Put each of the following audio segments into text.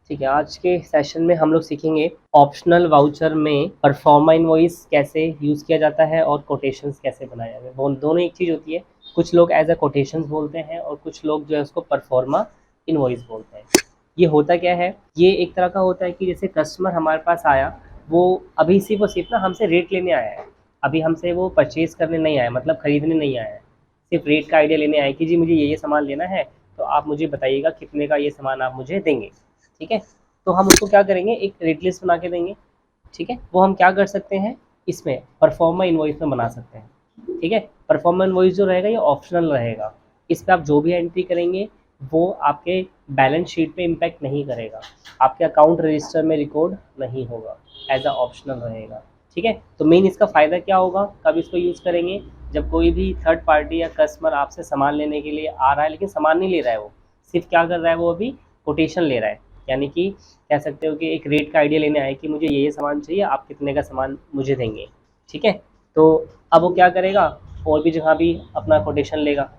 ठीक है, आज के सेशन में हम लोग सीखेंगे ऑप्शनल वाउचर में परफॉर्मा इनवॉइस कैसे यूज़ किया जाता है और कोटेशंस कैसे बनाए जाते हैं। दोनों एक चीज़ होती है। कुछ लोग एज अ कोटेशंस बोलते हैं और कुछ लोग जो है उसको परफॉर्मा इनवॉइस बोलते हैं। ये होता क्या है, ये एक तरह का होता है कि जैसे कस्टमर हमारे पास आया, वो अभी सिर्फ ना हमसे रेट लेने आया है। अभी हमसे वो परचेज़ करने नहीं आया, मतलब खरीदने नहीं आया है, सिर्फ रेट का आइडिया लेने आए कि जी मुझे ये सामान लेना है, तो आप मुझे बताइएगा कितने का ये सामान आप मुझे देंगे। ठीक है, तो हम उसको क्या करेंगे, एक रेट लिस्ट बना के देंगे। ठीक है, वो हम क्या कर सकते हैं, इसमें परफॉर्मा इनवॉइस में बना सकते हैं। ठीक है, परफॉर्मा इनवॉइस जो रहेगा ये ऑप्शनल रहेगा। इस पर आप जो भी एंट्री करेंगे वो आपके बैलेंस शीट पे इम्पैक्ट नहीं करेगा, आपके अकाउंट रजिस्टर में रिकॉर्ड नहीं होगा, एज अ ऑप्शनल रहेगा। ठीक है, तो मेन इसका फ़ायदा क्या होगा, कब इसको यूज़ करेंगे, जब कोई भी थर्ड पार्टी या कस्टमर आपसे सामान लेने के लिए आ रहा है लेकिन सामान नहीं ले रहा है, वो सिर्फ क्या कर रहा है, वो अभी कोटेशन ले रहा है, यानी कि कह सकते हो कि एक रेट का आइडिया लेने आए कि मुझे ये सामान चाहिए, आप कितने का सामान मुझे देंगे। ठीक है, तो अब वो क्या करेगा, और भी जगह भी अपना कोटेशन लेगा,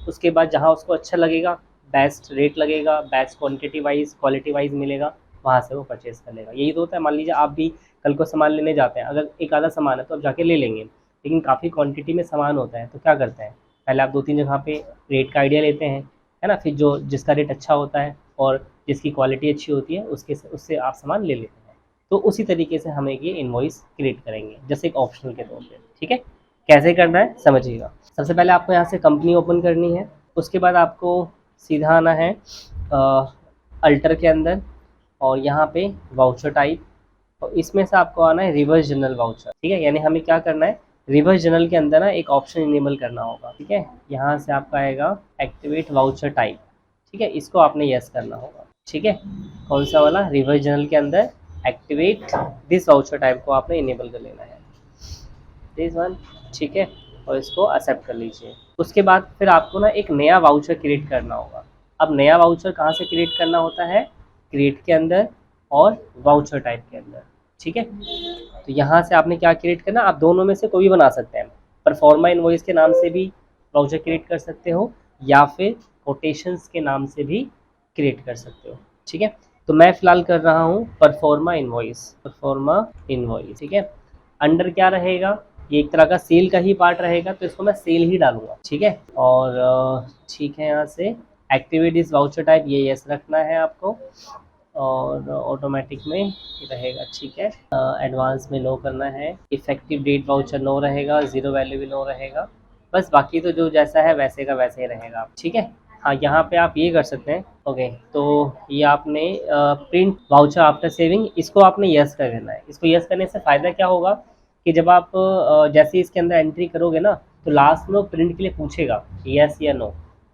उसके बाद जहाँ उसको अच्छा लगेगा, बेस्ट रेट लगेगा, best quantity wise quality wise मिलेगा, वहाँ से वो परचेज़ कर लेगा। यही तो होता है। मान लीजिए आप भी कल को सामान लेने जाते हैं, अगर एक आधा सामान है तो आप जाके ले लेंगे, लेकिन काफ़ी क्वांटिटी में सामान होता है तो क्या करते हैं, पहले आप 2-3 जगह पे रेट का आइडिया लेते हैं, है ना, फिर जो जिसका रेट अच्छा होता है और जिसकी क्वालिटी अच्छी होती है उससे आप सामान ले लेते हैं। तो उसी तरीके से हम एक ये इनवॉइस क्रिएट करेंगे, जैसे एक ऑप्शनल के तौर पे। ठीक है, कैसे करना है समझिएगा। सबसे पहले आपको यहाँ से कंपनी ओपन करनी है, उसके बाद आपको सीधा आना है अल्टर के अंदर, और यहाँ पे वाउचर टाइप, और इसमें से आपको आना है रिवर्स जनरल वाउचर। ठीक है, यानी हमें क्या करना है, रिवर्स जनरल के अंदर ना एक ऑप्शन इनेबल करना होगा। ठीक है, यहाँ से आपका आएगा एक्टिवेट वाउचर टाइप। ठीक है, इसको आपने यस करना होगा। ठीक है, कौन सा वाला, रिवर्स जनरल के अंदर एक्टिवेट दिस वाउचर टाइप को आपने इनेबल कर लेना है, दिस वन। ठीक है, और इसको एक्सेप्ट कर लीजिए। उसके बाद फिर आपको ना एक नया वाउचर क्रिएट करना होगा। अब नया वाउचर कहाँ से क्रिएट करना होता है, क्रिएट के अंदर और वाउचर टाइप के अंदर। ठीक है, तो यहाँ से आपने क्या क्रिएट करना, आप दोनों में से कोई भी बना सकते हैं। परफॉर्मा इनवॉइस के नाम से भी वाउचर क्रिएट कर सकते हो, या फिर कोटेशंस के नाम से भी क्रिएट कर सकते हो। ठीक है, तो मैं फिलहाल कर रहा हूँ परफॉर्मा इनवॉइस, परफॉर्मा इनवॉइस। ठीक है, अंडर क्या रहेगा, ये एक तरह का सेल का ही पार्ट रहेगा, तो इसको मैं सेल ही डालूंगा। ठीक है, और ठीक है, यहाँ से एक्टिवेट इस वाउचर टाइप ये यस रखना है आपको, और ऑटोमेटिक में रहेगा। ठीक है, एडवांस में नो करना है, इफेक्टिव डेट वाउचर नो रहेगा, ज़ीरो वैल्यू भी नो रहेगा, बस बाकी तो जो जैसा है वैसे का वैसे ही रहेगा। ठीक है, हाँ यहाँ पे आप ये कर सकते हैं। ओके, तो ये आपने प्रिंट वाउचर आफ्टर सेविंग, इसको आपने यस कर देना है। इसको यस करने से फ़ायदा क्या होगा कि जब आप जैसे इसके अंदर एंट्री करोगे ना, तो लास्ट में वो प्रिंट के लिए पूछेगा यस या नो,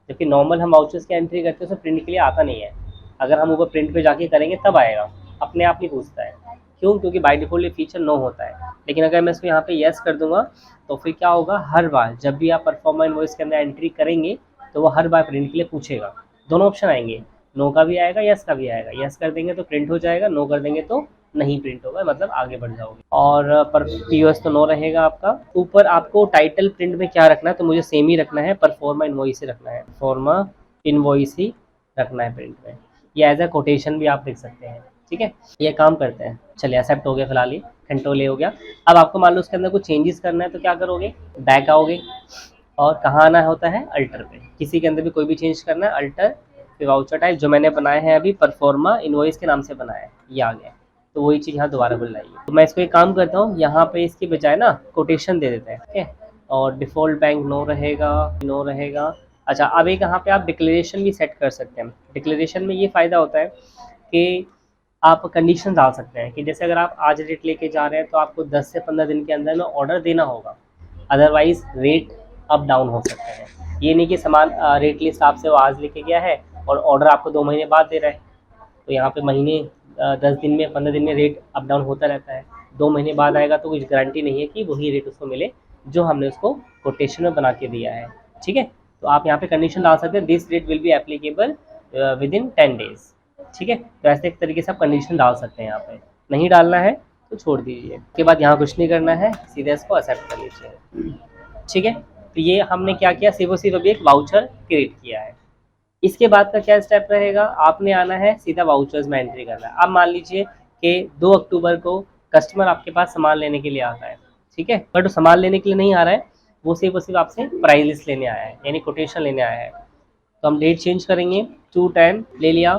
जबकि नॉर्मल हम वाउचर्स की एंट्री करते हैं तो प्रिंट के लिए आता नहीं है। अगर हम ऊपर प्रिंट पे जाके करेंगे तब आएगा, अपने आप नहीं पूछता है। क्यों, क्योंकि बाय डिफ़ॉल्ट ये फीचर नो होता है। लेकिन अगर मैं इसको यहाँ पे यस कर दूंगा तो फिर क्या होगा, हर बार जब भी आप परफॉर्मा इनवॉइस के अंदर एंट्री करेंगे तो वो हर बार प्रिंट के लिए पूछेगा। दोनों ऑप्शन आएंगे, नो का भी आएगा, यस का भी आएगा। यस कर देंगे तो प्रिंट हो जाएगा, नो कर देंगे तो नहीं प्रिंट होगा, मतलब आगे बढ़ जाओगे। और पर पीओएस तो नो रहेगा आपका। ऊपर आपको टाइटल प्रिंट में क्या रखना है, तो मुझे सेम ही रखना है, परफॉर्मा इनवॉइस ही रखना है, परफॉर्मा इनवॉइस ही रखना है प्रिंट में। ये एज ए कोटेशन भी आप लिख सकते हैं। ठीक है, ये काम करते हैं। चलिए, एक्सेप्ट हो गया, फिलहाल ये कंट्रोल ए हो गया। अब आपको मान लो उसके अंदर कुछ चेंजेस करना है तो क्या करोगे, बैक आओगे, और कहाँ आना होता है, अल्टर पे। किसी के अंदर भी कोई भी चेंज करना है, अल्टर, फिर वाउचर टाइप जो मैंने बनाया है अभी परफॉर्मा इनवॉइस के नाम से बनाया है, ये आ गया। तो वही चीज़ यहाँ दोबारा बुलाइए। तो मैं इसको एक काम करता हूँ, यहाँ पे इसकी बजाय ना कोटेशन दे देते हैं। ठीक है, और डिफ़ॉल्ट बैंक नो रहेगा, नो रहेगा। अच्छा, अब एक यहाँ पे आप डिक्लेरेशन भी सेट कर सकते हैं। डिक्लेरेशन में ये फ़ायदा होता है कि आप कंडीशन डाल सकते हैं कि जैसे अगर आप आज रेट लेके जा रहे हैं तो आपको 10 से 15 दिन के अंदर में ऑर्डर देना होगा, अदरवाइज़ रेट अप डाउन हो सकते हैं। ये नहीं कि सामान रेट लिस्ट आपसे वो आज लेके गया है और ऑर्डर आपको 2 महीने बाद दे रहा है, तो यहाँ पे महीने 10 दिन में 15 दिन में रेट अप डाउन होता रहता है। 2 महीने बाद आएगा तो कुछ गारंटी नहीं है कि वही रेट उसको मिले जो हमने उसको कोटेशन में बना के दिया है। ठीक है, तो आप यहाँ पे कंडीशन डाल सकते हैं, this rate will be applicable with in 10 days. ठीक है, तो ऐसे एक तरीके से आप कंडीशन डाल सकते हैं। यहाँ पे नहीं डालना है तो छोड़ दीजिए। उसके बाद यहाँ कुछ नहीं करना है, सीधे इसको एक्सेप्ट कर लीजिए। ठीक है। तो ये हमने क्या किया, सिर्फ और सिर्फ अभी एक वाउचर क्रिएट किया है। इसके बाद का क्या स्टेप रहेगा, आपने आना है सीधा वाउचर्स में एंट्री करना है। अब मान लीजिए कि 2 अक्टूबर को कस्टमर आपके पास सामान लेने के लिए आता है, ठीक है, बट वो सामान लेने के लिए नहीं आ रहा है, वो सिर्फ और सिर्फ आपसे प्राइस लिस्ट लेने आया है, यानी कोटेशन लेने आया है। तो हम डेट चेंज करेंगे, टू टाइम ले लिया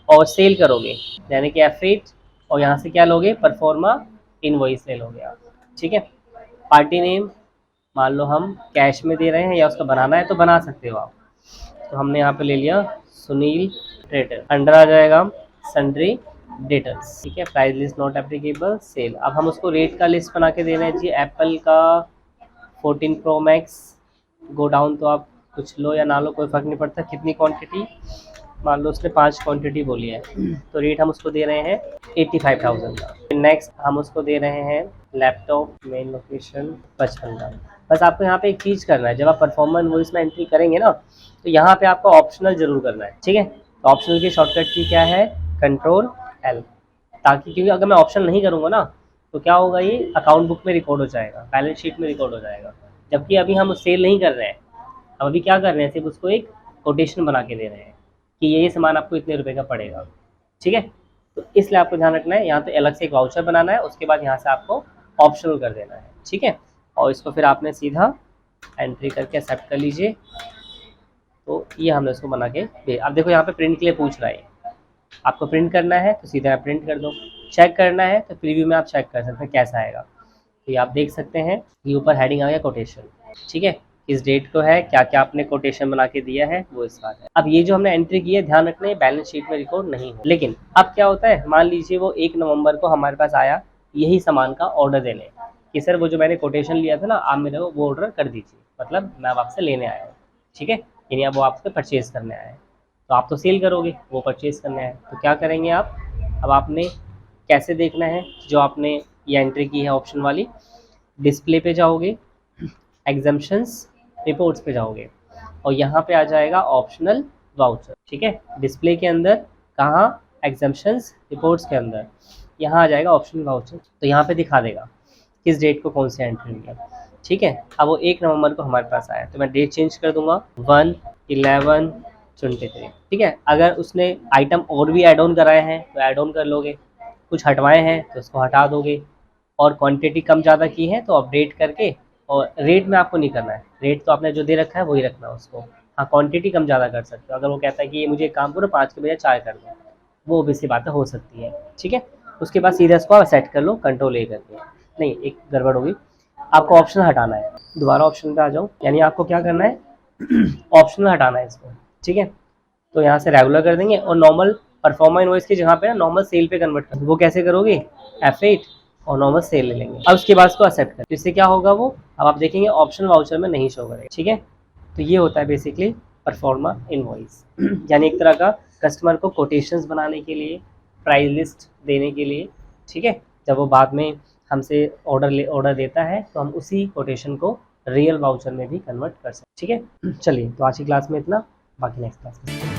और सेल करोगे, यानी कि F8, और यहाँ से क्या लोगे, परफॉर्मा इनवॉइस ले लोगे आप, ठीक है। पार्टी नेम मान लो हम कैश में दे रहे हैं या उसका बनाना है तो बना सकते हो आप। तो हमने यहाँ पे ले लिया सुनील ट्रेडर, अंडर आ जाएगा सन्ड्री डेटर्स, ठीक है। Price list not applicable, sale. अब हम उसको रेट का लिस्ट बना के दे रहे हैं जी, एप्पल का 14 प्रो मैक्स, गो डाउन तो आप कुछ लो या ना लो कोई फ़र्क नहीं पड़ता। कितनी क्वांटिटी, मान लो उसने 5 क्वांटिटी बोली है, तो रेट हम उसको दे रहे हैं 85,000 का। नेक्स्ट हम उसको दे रहे हैं लैपटॉप, मेन लोकेशन 55 का। बस आपको यहाँ पे एक चीज़ करना है, जब आप परफॉर्मेंस वॉइस में एंट्री करेंगे ना, तो यहाँ पे आपको ऑप्शनल जरूर करना है, ठीक है। तो ऑप्शनल की शॉर्टकट की क्या है, Ctrl+L, ताकि, क्योंकि अगर मैं ऑप्शन नहीं करूँगा ना तो क्या होगा, ये अकाउंट बुक में रिकॉर्ड हो जाएगा, बैलेंस शीट में रिकॉर्ड हो जाएगा। जबकि अभी हम सेल नहीं कर रहे हैं, हम अभी क्या कर रहे हैं, सिर्फ उसको एक कोटेशन बना के दे रहे हैं कि ये सामान आपको इतने रुपए का पड़ेगा, ठीक है। तो इसलिए आपको ध्यान रखना है, यहाँ पे अलग से एक वाउचर बनाना है, उसके बाद यहाँ से आपको ऑप्शनल कर देना है, ठीक है। और इसको फिर आपने सीधा एंट्री करके एक्सेप्ट कर लीजिए। तो ये हमने उसको बना के अब देखो यहाँ पे प्रिंट के लिए पूछ रहा है, आपको प्रिंट करना है तो सीधा प्रिंट कर दो, चेक करना है तो प्रीव्यू में आप चेक कर सकते हैं कैसा आएगा। तो ये आप देख सकते हैं, ये ऊपर हेडिंग आ गया कोटेशन, ठीक है। इस डेट को है, क्या क्या आपने कोटेशन बना के दिया है वो इस बात है। अब ये जो हमने एंट्री की है, ध्यान रखना है बैलेंस शीट में रिकॉर्ड नहीं हो। लेकिन अब क्या होता है, मान लीजिए वो 1 नवंबर को हमारे पास आया यही सामान का ऑर्डर देने कि सर वो जो मैंने कोटेशन लिया था ना, आप मेरे को वो ऑर्डर कर दीजिए, मतलब मैं अब आपसे लेने आया हूँ, ठीक है। यानी अब वो आपसे परचेज करने आया है, तो आप तो सेल करोगे, वो परचेज करने आए, तो क्या करेंगे आप, अब आपने कैसे देखना है, जो आपने ये एंट्री की है ऑप्शन वाली, डिस्प्ले पे जाओगे, एग्जम्पशंस रिपोर्ट्स पे जाओगे और यहाँ पे आ जाएगा ऑप्शनल वाउचर, ठीक है। डिस्प्ले के अंदर कहाँ, एग्जम्पशंस रिपोर्ट्स के अंदर, यहाँ आ जाएगा ऑप्शनल वाउचर। तो यहाँ पे दिखा देगा किस डेट को कौन से एंट्री किया, ठीक है। अब वो 1 नवंबर को हमारे पास आया, तो मैं डेट चेंज कर दूंगा 1/11/23, ठीक है। अगर उसने आइटम और भी ऐड ऑन कराए हैं तो ऐड ऑन कर लोगे, कुछ हटवाए हैं तो उसको हटा दोगे, और क्वांटिटी कम ज़्यादा की है तो अपडेट करके, और रेट में आपको नहीं करना है, रेट तो आपने जो दे रखा है वही रखना है उसको। हाँ, क्वांटिटी कम ज़्यादा कर सकते हो, अगर वो कहता है कि ये मुझे काम करो 5 के बजाय 4 कर दो, वो ऑब्वियसली बातें हो सकती है, ठीक है। उसके बाद सीधा इसको आप सेट कर लो Ctrl+A करके। नहीं, एक गड़बड़ होगी, आपको ऑप्शन हटाना है, दोबारा ऑप्शन पे आ जाओ, यानी आपको क्या करना है ऑप्शनल हटाना है इसको, ठीक है। तो यहाँ से रेगुलर कर देंगे और नॉर्मल परफॉर्मा इनवॉइस की जगह पे ना नॉर्मल सेल पे कन्वर्ट कर, वो कैसे करोगे, F8 और नॉर्मल सेल ले लेंगे। अब उसके बाद उसको एक्सेप्ट कर, इससे क्या होगा, वो अब आप देखेंगे ऑप्शन वाउचर में नहीं शो करेगा, ठीक है। तो ये होता है बेसिकली परफॉर्मा इनवॉइस यानी एक तरह का कस्टमर को कोटेशंस बनाने के लिए, प्राइस लिस्ट देने के लिए, ठीक है। जब वो बाद में हमसे ऑर्डर देता है तो हम उसी कोटेशन को रियल वाउचर में भी कन्वर्ट कर सकते हैं, ठीक है। चलिए, तो आज की क्लास में इतना, बाकी नेक्स्ट क्लास में